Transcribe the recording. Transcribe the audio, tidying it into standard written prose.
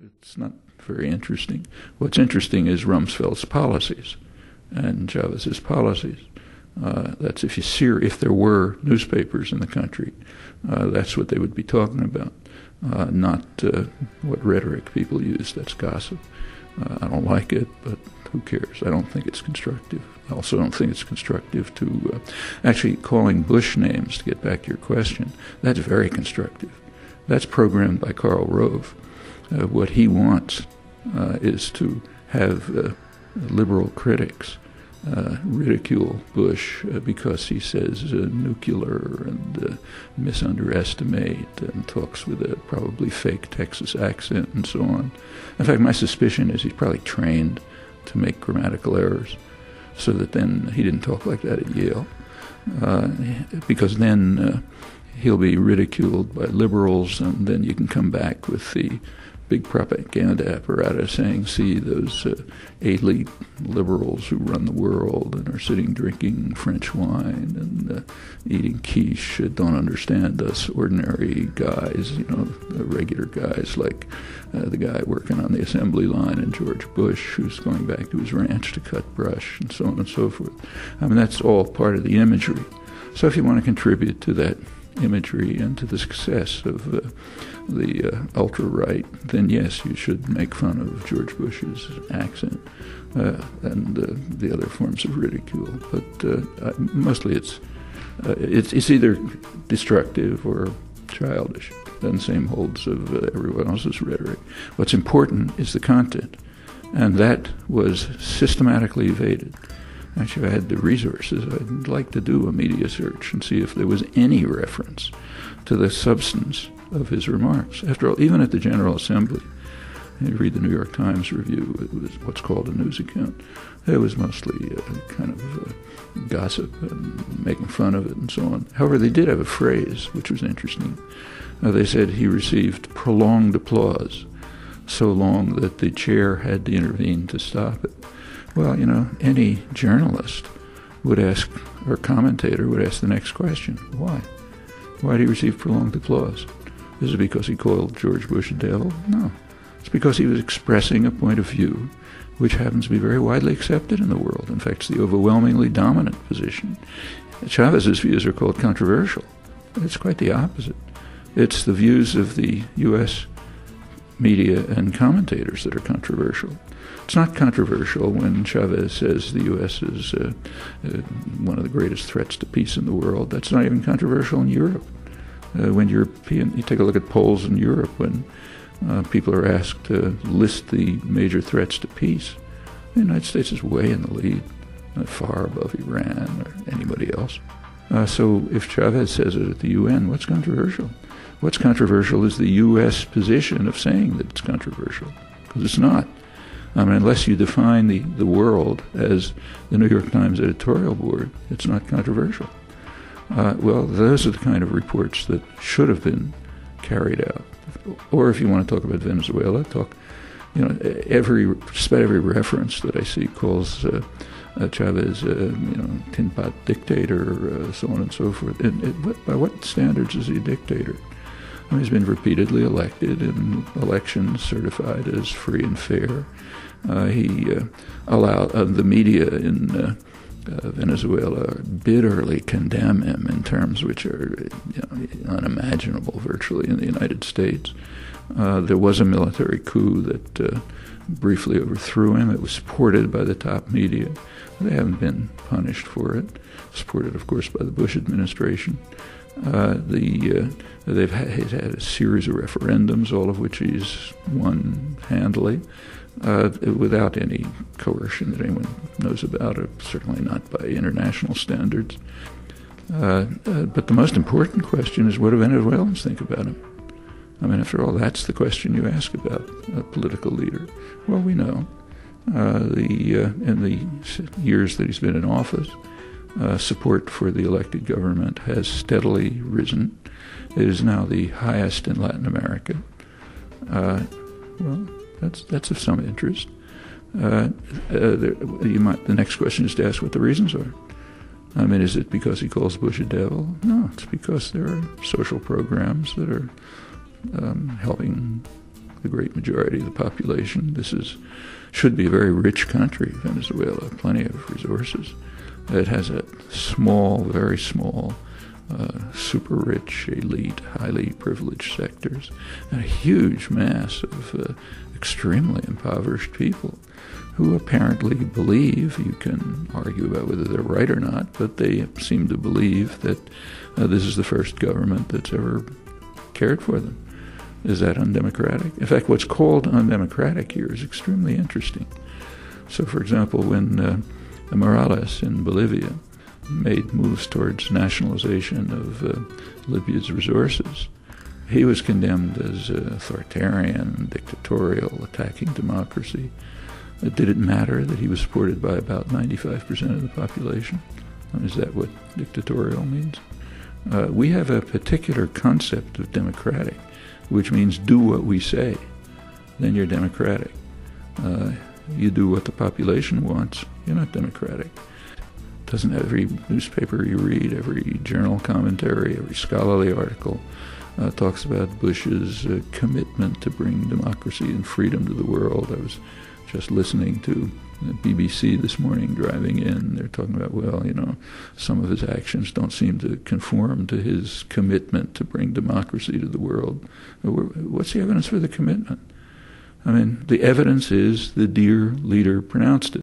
It's not very interesting. What's interesting is Rumsfeld's policies and Chavez's policies. That's if there were newspapers in the country, that's what they would be talking about, not what rhetoric people use. That's gossip. I don't like it, but who cares? I don't think it's constructive. I also don't think it's constructive to actually calling Bush names, to get back to your question. That's very constructive. That's programmed by Karl Rove. What he wants is to have liberal critics ridicule Bush because he says nuclear and misunderestimate and talks with a probably fake Texas accent and so on. In fact, my suspicion is he's probably trained to make grammatical errors so that then he didn't talk like that at Yale, because then he'll be ridiculed by liberals, and then you can come back with the big propaganda apparatus saying, see, those elite liberals who run the world and are sitting drinking French wine and eating quiche don't understand us ordinary guys, regular guys like the guy working on the assembly line and George Bush, who's going back to his ranch to cut brush and so on and so forth. I mean, that's all part of the imagery. So if you want to contribute to that imagery and to the success of the ultra-right, then yes, you should make fun of George Bush's accent and the other forms of ridicule. But mostly it's either destructive or childish. And the same holds of everyone else's rhetoric. What's important is the content, and that was systematically evaded. Actually, if I had the resources, I'd like to do a media search and see if there was any reference to the substance of his remarks. After all, even at the General Assembly, you read the New York Times review, it was what's called a news account. It was mostly kind of gossip and making fun of it and so on. However, they did have a phrase which was interesting. They said he received prolonged applause, so long that the chair had to intervene to stop it. Well, any journalist would ask, or commentator would ask the next question, why? Why did he receive prolonged applause? Is it because he called George Bush a devil? No. It's because he was expressing a point of view which happens to be very widely accepted in the world. In fact, it's the overwhelmingly dominant position. Chavez's views are called controversial. It's quite the opposite. It's the views of the U.S. media and commentators that are controversial. It's not controversial when Chavez says the U.S. is one of the greatest threats to peace in the world. That's not even controversial in Europe. When you take a look at polls in Europe, when people are asked to list the major threats to peace, the United States is way in the lead, far above Iran or anybody else. So if Chavez says it at the UN, what's controversial? What's controversial is the U.S. position of saying that it's controversial, because it's not. I mean, unless you define the world as the New York Times editorial board, it's not controversial. Well, those are the kind of reports that should have been carried out. Or if you want to talk about Venezuela, every reference that I see calls Chavez, tin pot dictator, so on and so forth. By what standards is he a dictator? I mean, he's been repeatedly elected in elections certified as free and fair. He allowed the media in Venezuela bitterly condemn him in terms which are unimaginable virtually in the United States. There was a military coup that briefly overthrew him. It was supported by the top media. They haven't been punished for it. Supported, of course, by the Bush administration. He's had a series of referendums, all of which he's won handily, without any coercion that anyone knows about, or certainly not by international standards. But the most important question is, what do Venezuelans think about him? I mean, after all, that's the question you ask about a political leader. Well, we know. In the years that he's been in office, support for the elected government has steadily risen. It is now the highest in Latin America. Well, that's of some interest. The next question is to ask what the reasons are. I mean, is it because he calls Bush a devil? No, it's because there are social programs that are helping the great majority of the population. Should be a very rich country, Venezuela, plenty of resources. It has a small, very small, super rich, elite, highly privileged sectors, and a huge mass of extremely impoverished people who apparently believe, you can argue about whether they're right or not, but they seem to believe that this is the first government that's ever cared for them. Is that undemocratic? In fact, what's called undemocratic here is extremely interesting. So, for example, when Morales in Bolivia made moves towards nationalization of Libya's resources, he was condemned as authoritarian, dictatorial, attacking democracy. Did it matter that he was supported by about 95% of the population? Is that what dictatorial means? We have a particular concept of democratic, which means do what we say, then you're democratic. You do what the population wants, you're not democratic. Doesn't every newspaper you read, every journal commentary, every scholarly article talks about Bush's commitment to bring democracy and freedom to the world. I was just listening to the BBC this morning driving in. They're talking about, well, some of his actions don't seem to conform to his commitment to bring democracy to the world. What's the evidence for the commitment? I mean, the evidence is the dear leader pronounced it.